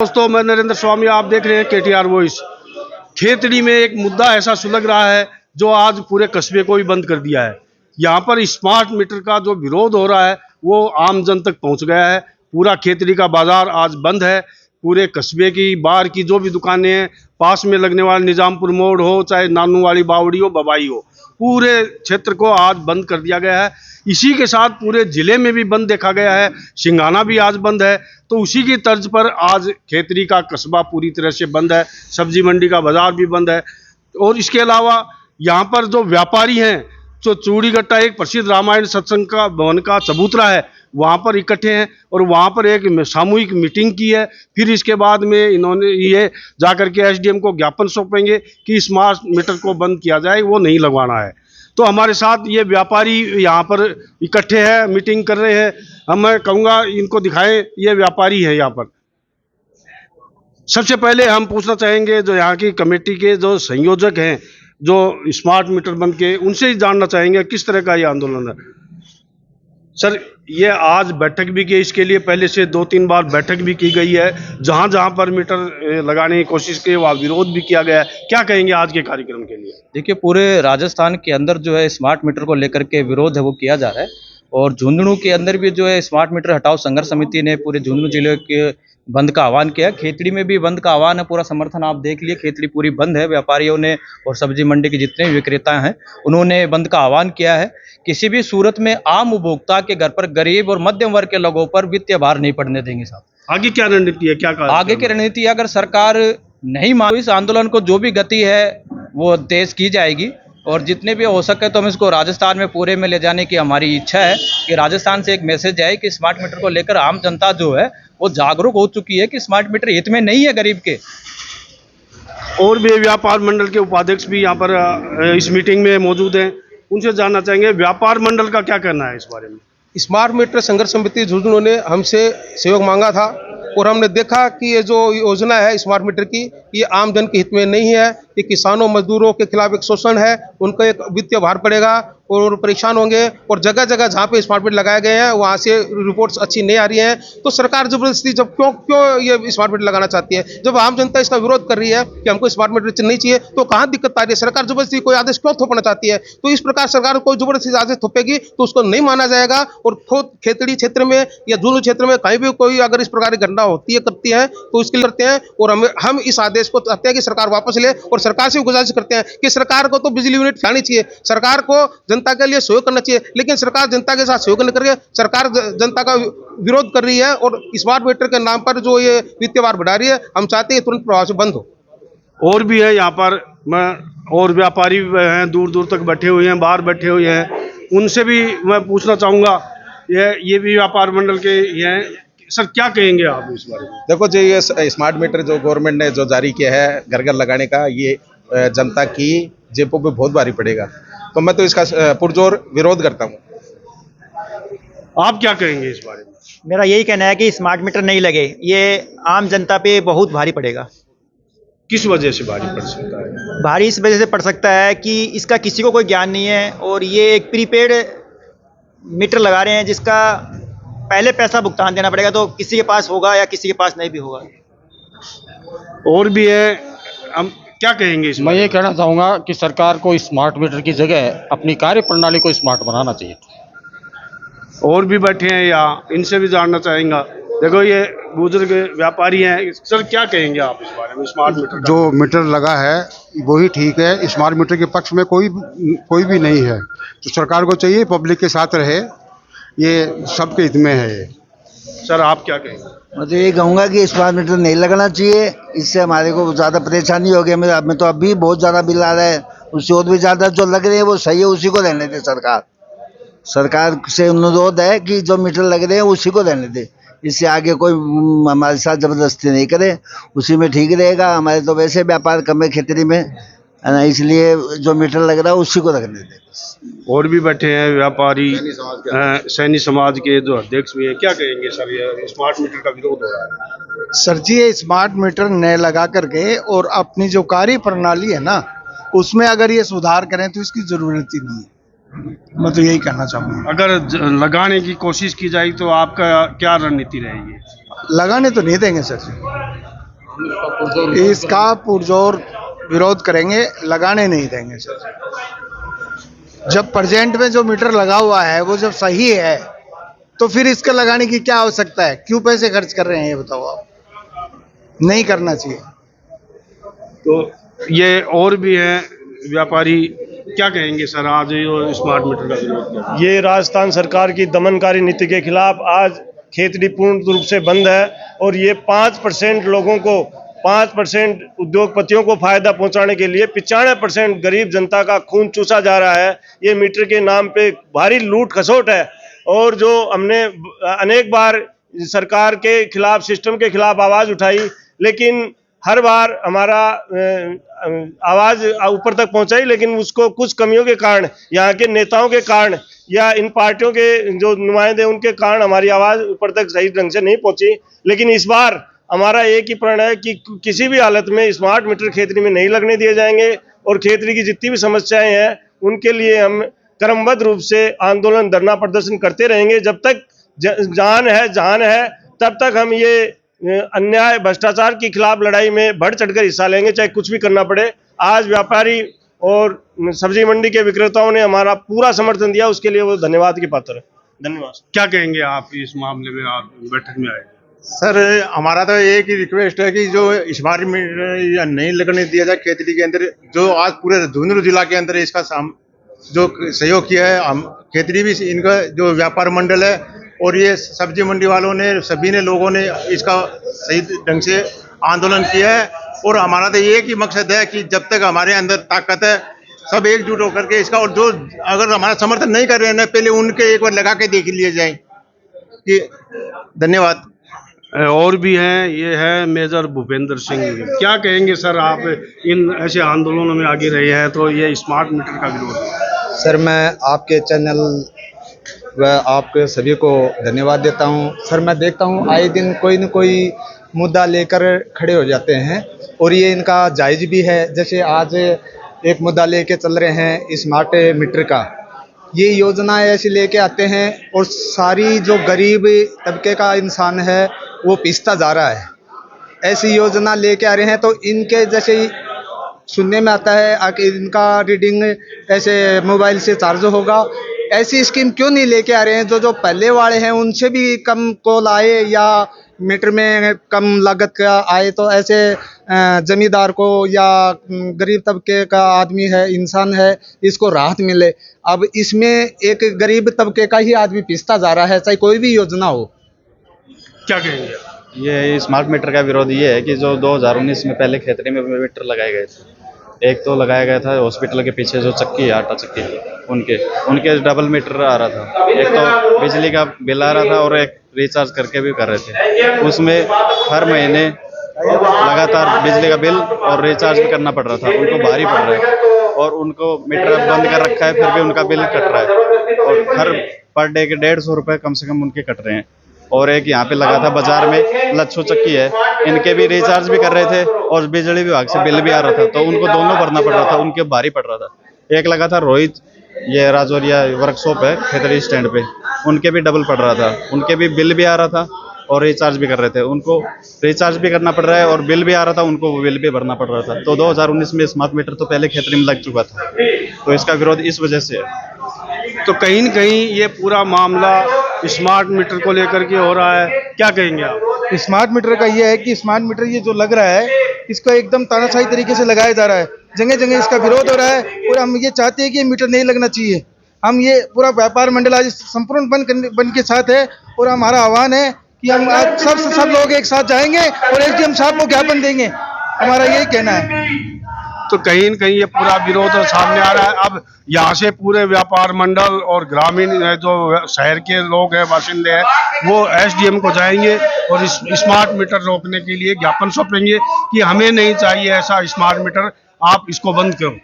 दोस्तों, मैं नरेंद्र स्वामी, आप देख रहे हैं केटीआर वॉइस। खेतड़ी में एक मुद्दा ऐसा सुलग रहा है जो आज पूरे कस्बे को ही बंद कर दिया है। यहाँ पर स्मार्ट मीटर का जो विरोध हो रहा है वो आम जन तक पहुँच गया है। पूरा खेतड़ी का बाजार आज बंद है। पूरे कस्बे की बाहर की जो भी दुकानें हैं, पास में लगने वाले निजामपुर मोड़ हो, चाहे नानू वाली बावड़ी हो, बबाई हो, पूरे क्षेत्र को आज बंद कर दिया गया है। इसी के साथ पूरे जिले में भी बंद देखा गया है। सिंघाना भी आज बंद है। तो उसी की तर्ज पर आज खेतड़ी का कस्बा पूरी तरह से बंद है। सब्जी मंडी का बाजार भी बंद है। और इसके अलावा यहाँ पर जो व्यापारी हैं, जो चूड़ीगट्टा एक प्रसिद्ध रामायण सत्संग का भवन का चबूतरा है, वहाँ पर इकट्ठे हैं और वहाँ पर एक सामूहिक मीटिंग की है। फिर इसके बाद में इन्होंने ये जाकर के एसडीएम को ज्ञापन सौंपेंगे कि स्मार्ट मीटर को बंद किया जाए, वो नहीं लगवाना है। तो हमारे साथ ये व्यापारी यहाँ पर इकट्ठे हैं, मीटिंग कर रहे हैं। मैं कहूँगा इनको दिखाएं, ये व्यापारी है यहाँ पर। सबसे पहले हम पूछना चाहेंगे जो यहाँ की कमेटी के जो संयोजक हैं, जो स्मार्ट मीटर बंद के, उनसे ही जानना चाहेंगे किस तरह का ये आंदोलन है। सर, ये आज बैठक भी की, इसके लिए पहले से 2-3 बार बैठक भी की गई है। जहाँ जहाँ पर मीटर लगाने की कोशिश की, वहाँ विरोध भी किया गया है। क्या कहेंगे आज के कार्यक्रम के लिए? देखिए, पूरे राजस्थान के अंदर जो है स्मार्ट मीटर को लेकर के विरोध है वो किया जा रहा है। और झुंझुनू के अंदर भी जो है स्मार्ट मीटर हटाओ संघर्ष समिति ने पूरे झुंझुनू जिले के बंद का आह्वान किया। खेतड़ी में भी बंद का आह्वान है, पूरा समर्थन आप देख लिए। खेतड़ी पूरी बंद है। व्यापारियों ने और सब्जी मंडी के जितने भी विक्रेता हैं उन्होंने बंद का आह्वान किया है। किसी भी सूरत में आम उपभोक्ता के घर पर, गरीब और मध्यम वर्ग के लोगों पर वित्तीय भार नहीं पड़ने देंगे साहब। आगे क्या रणनीति है, क्या कहा? आगे की रणनीति, अगर सरकार नहीं मान, इस आंदोलन को जो भी गति है वो तेज की जाएगी। और जितने भी हो सके तो हम इसको राजस्थान में पूरे में ले जाने की हमारी इच्छा है कि राजस्थान से एक मैसेज जाए कि स्मार्ट मीटर को लेकर आम जनता जो है वो जागरूक हो चुकी है कि स्मार्ट मीटर हित में नहीं है गरीब के। और भी व्यापार मंडल के उपाध्यक्ष भी यहाँ पर इस मीटिंग में मौजूद हैं। उनसे जानना चाहेंगे व्यापार मंडल का क्या कहना है इस बारे में। स्मार्ट मीटर संघर्ष समिति झुंझुनू ने हमसे सहयोग मांगा था और हमने देखा कि ये जो योजना है स्मार्ट मीटर की, ये आम जन के हित में नहीं है। ये किसानों मजदूरों के खिलाफ एक शोषण है। उनको एक वित्तीय भार पड़ेगा और परेशान होंगे। और जगह जगह जहाँ पे स्मार्ट मीटर लगाए गए हैं वहाँ से रिपोर्ट्स अच्छी नहीं आ रही हैं। तो सरकार जबरदस्ती जब क्यों ये स्मार्ट मीटर लगाना चाहती है? जब आम जनता इसका विरोध कर रही है कि हमको स्मार्ट मीटर नहीं चाहिए, तो कहाँ दिक्कत आ रही है? सरकार जबरदस्ती कोई आदेश क्यों थोपना चाहती है? तो इस प्रकार सरकार कोई जबरदस्ती आदेश थोपेगी तो उसको नहीं माना जाएगा। और खुद खेतड़ी क्षेत्र में या झुंझुनू क्षेत्र में कहीं भी कोई अगर इस प्रकार की घटना होती है, करती है, तो इसके लिए करते हैं। और हम इस आदेश को चाहते हैं कि सरकार वापस ले। और सरकार से गुजारिश करते हैं कि सरकार को तो बिजली यूनिट लानी चाहिए, सरकार को जनता के लिए सहयोग करना चाहिए। लेकिन सरकार जनता के साथ सहयोग नहीं कर रही है। सरकार जनता का विरोध कर रही है और स्मार्ट मीटर के नाम पर जो ये वित्तीय भार बढ़ा रही है, हम चाहते हैं तुरंत प्रभाव से बंद हो। और भी है यहाँ पर, और व्यापारी हैं, दूर दूर तक बैठे हुए हैं, बाहर बैठे हुए हैं। उनसे भी मैं पूछना चाहूँगा, ये भी व्यापार मंडल के हैं। सर, क्या कहेंगे आप इस बारे में? देखो जी, ये स्मार्ट मीटर जो गवर्नमेंट ने जो जारी किया है घर घर लगाने का, ये जनता की जेबों पे बहुत भारी पड़ेगा। तो मैं तो इसका पुरजोर विरोध करता हूँ। आप क्या कहेंगे इस बारे में? मेरा यही कहना है कि स्मार्ट मीटर नहीं लगे, ये आम जनता पे बहुत भारी पड़ेगा। किस वजह से भारी पड़ सकता है? भारी इस वजह से पड़ सकता है कि इसका किसी को कोई ज्ञान नहीं है और ये एक प्रीपेड मीटर लगा रहे हैं जिसका पहले पैसा भुगतान देना पड़ेगा। तो किसी के पास होगा या किसी के पास नहीं भी होगा। और भी है, हम क्या कहेंगे इसमें? मैं ये कहना चाहूँगा कि सरकार को स्मार्ट मीटर की जगह अपनी कार्य प्रणाली को स्मार्ट बनाना चाहिए। और भी बैठे हैं यहाँ, इनसे भी जानना चाहेंगे। देखो, ये बुजुर्ग व्यापारी हैं। सर, क्या कहेंगे आप इस बारे में? स्मार्ट मीटर जो मीटर लगा है वही ठीक है। स्मार्ट मीटर के पक्ष में कोई भी नहीं है। तो सरकार को चाहिए पब्लिक के साथ रहे, ये सबके हित में है। सर, आप क्या कहेंगे? मैं तो ये कहूँगा कि स्मार्ट मीटर नहीं लगाना चाहिए। इससे हमारे को ज़्यादा परेशानी हो गई। हमें तो अभी बहुत ज़्यादा बिल आ रहा है, उससे और भी ज़्यादा जो लग रहे हैं वो सही है, उसी को रहने दे। सरकार से अनुरोध है कि जो मीटर लग रहे हैं उसी को रहने दे। इससे आगे कोई हमारे साथ ज़बरदस्ती नहीं करे, उसी में ठीक रहेगा। हमारे तो वैसे व्यापार कम है खेतड़ी में, है ना, इसलिए जो मीटर लग रहा है उसी को रखने दे। और भी बैठे हैं व्यापारी, सैनी समाज के जो अध्यक्ष भी हैं। क्या कहेंगे सर, ये स्मार्ट मीटर का विरोध हो रहा है? सर जी, ये स्मार्ट मीटर नए लगा करके और अपनी जो कार्य प्रणाली है ना, उसमें अगर ये सुधार करें तो इसकी जरूरत ही नहीं है। मैं तो यही कहना चाहूँगा। अगर लगाने की कोशिश की जाए तो आपका क्या रणनीति रहेगी? लगाने तो नहीं देंगे सर जी। इसका पुरजोर विरोध करेंगे, लगाने नहीं देंगे सर। जब प्रेजेंट में जो मीटर लगा हुआ है वो जब सही है तो फिर इसका लगाने की क्या आवश्यकता है? क्यों पैसे खर्च कर रहे हैं ये बताओ आप? नहीं करना चाहिए। तो ये और भी हैं व्यापारी, क्या कहेंगे सर आज ये स्मार्ट मीटर का विरोध किया? ये राजस्थान सरकार की दमनकारी नीति के खिलाफ आज खेतड़ी पूर्ण रूप से बंद है और ये 5% लोगों को, 5% उद्योगपतियों को फायदा पहुंचाने के लिए 95% गरीब जनता का खून चूसा जा रहा है। ये मीटर के नाम पे भारी लूट खसोट है और जो हमने अनेक बार सरकार के खिलाफ, सिस्टम के खिलाफ आवाज उठाई, लेकिन हर बार हमारा आवाज ऊपर तक पहुंचाई, लेकिन उसको कुछ कमियों के कारण, यहाँ के नेताओं के कारण या इन पार्टियों के जो नुमाइंदे उनके कारण हमारी आवाज ऊपर तक सही ढंग से नहीं पहुंची। लेकिन इस बार हमारा एक ही प्रण है कि किसी भी हालत में स्मार्ट मीटर खेतड़ी में नहीं लगने दिए जाएंगे और खेतड़ी की जितनी भी समस्याएं हैं उनके लिए हम क्रमबद्ध रूप से आंदोलन, धरना प्रदर्शन करते रहेंगे। जब तक जान है तब तक हम ये अन्याय, भ्रष्टाचार के खिलाफ लड़ाई में बढ़ चढ़कर हिस्सा लेंगे, चाहे कुछ भी करना पड़े। आज व्यापारी और सब्जी मंडी के विक्रेताओं ने हमारा पूरा समर्थन दिया, उसके लिए वो धन्यवाद की पात्र है। धन्यवाद। क्या कहेंगे आप इस मामले में, आप बैठक में आए? सर, हमारा तो एक ही रिक्वेस्ट है कि जो स्मार्ट मीटर नहीं लगने दिया जाए खेतड़ी के अंदर। जो आज पूरे झुंझुनू जिला के अंदर इसका जो सहयोग किया है, हम खेतड़ी भी, इनका जो व्यापार मंडल है और ये सब्जी मंडी वालों ने, सभी ने, लोगों ने इसका सही ढंग से आंदोलन किया है। और हमारा तो एक ही मकसद है कि जब तक हमारे अंदर ताकत है सब एकजुट होकर के इसका, और जो अगर हमारा समर्थन नहीं कर रहे हैं ना, पहले उनके एक बार लगा के देख लिए जाए। कि धन्यवाद। और भी हैं, ये है मेजर भूपेंद्र सिंह। क्या कहेंगे सर आप इन ऐसे आंदोलनों में आगे रहे हैं तो ये स्मार्ट मीटर का विरोध? सर, मैं आपके चैनल व आपके सभी को धन्यवाद देता हूं। सर, मैं देखता हूं आए दिन कोई न कोई मुद्दा लेकर खड़े हो जाते हैं और ये इनका जायज़ भी है। जैसे आज एक मुद्दा लेके चल रहे हैं स्मार्ट मीटर का, ये योजना ऐसी लेके आते हैं और सारी जो गरीब तबके का इंसान है वो पिसता जा रहा है। ऐसी योजना लेके आ रहे हैं तो इनके जैसे सुनने में आता है कि इनका रीडिंग ऐसे मोबाइल से चार्ज होगा। ऐसी स्कीम क्यों नहीं लेके आ रहे हैं? जो पहले वाले हैं उनसे भी कम कॉल आए या मीटर में कम लागत का आए तो ऐसे जमींदार को या गरीब तबके का आदमी है, इंसान है, इसको राहत मिले। अब इसमें एक गरीब तबके का ही आदमी पिसता जा रहा है, चाहे कोई भी योजना हो। क्या कहेंगे? ये स्मार्ट मीटर का विरोध ये है कि जो 2019 में पहले खेतड़ी में मीटर लगाए गए थे, एक तो लगाया गया था हॉस्पिटल के पीछे जो चक्की है, आटा चक्की, उनके डबल मीटर आ रहा था। एक तो बिजली का बिल आ रहा था और एक रिचार्ज करके भी कर रहे थे। उसमें हर महीने लगातार बिजली का बिल और रिचार्ज भी करना पड़ रहा था, उनको भारी पड़ रहा है। और उनको मीटर बंद कर रखा है फिर भी उनका बिल कट रहा है और हर पर डे के 150 रुपये कम से कम उनके कट रहे हैं। और एक यहाँ पे लगा था बाजार में लच्छू चक्की है, इनके भी रिचार्ज भी कर रहे थे और बिजली विभाग से बिल भी आ रहा था, तो उनको दोनों भरना पड़ रहा था, उनके भारी पड़ रहा था। एक लगा था रोहित, ये राजौरिया वर्कशॉप है खेतड़ी स्टैंड पे, उनके भी डबल पड़ रहा था, उनके भी बिल भी आ रहा था और रिचार्ज भी कर रहे थे, उनको रिचार्ज भी करना पड़ रहा है और बिल भी आ रहा था, उनको बिल भी भरना पड़ रहा था। तो 2019 में स्मार्ट मीटर तो पहले खेतड़ी में लग चुका था, तो इसका विरोध इस वजह से है। तो कहीं न कहीं ये पूरा मामला स्मार्ट मीटर को लेकर के हो रहा है, क्या कहेंगे आप? स्मार्ट मीटर का ये है कि स्मार्ट मीटर ये जो लग रहा है इसका एकदम तानाशाही तरीके से लगाया जा रहा है, जगह जगह इसका विरोध हो रहा है और हम ये चाहते हैं कि ये मीटर नहीं लगना चाहिए। हम ये पूरा व्यापार मंडल आज संपूर्ण बन के साथ है और हमारा आह्वान है कि हम आज सब लोग एक साथ जाएंगे और एसडीएम साहब को ज्ञापन देंगे, हमारा यही कहना है। तो कहीं न कहीं ये पूरा विरोध सामने आ रहा है। अब यहाँ से पूरे व्यापार मंडल और ग्रामीण जो शहर के लोग हैं, बाशिंदे हैं, वो एसडीएम को जाएंगे और इस स्मार्ट मीटर रोकने के लिए ज्ञापन सौंपेंगे कि हमें नहीं चाहिए ऐसा स्मार्ट मीटर, आप इसको बंद करो।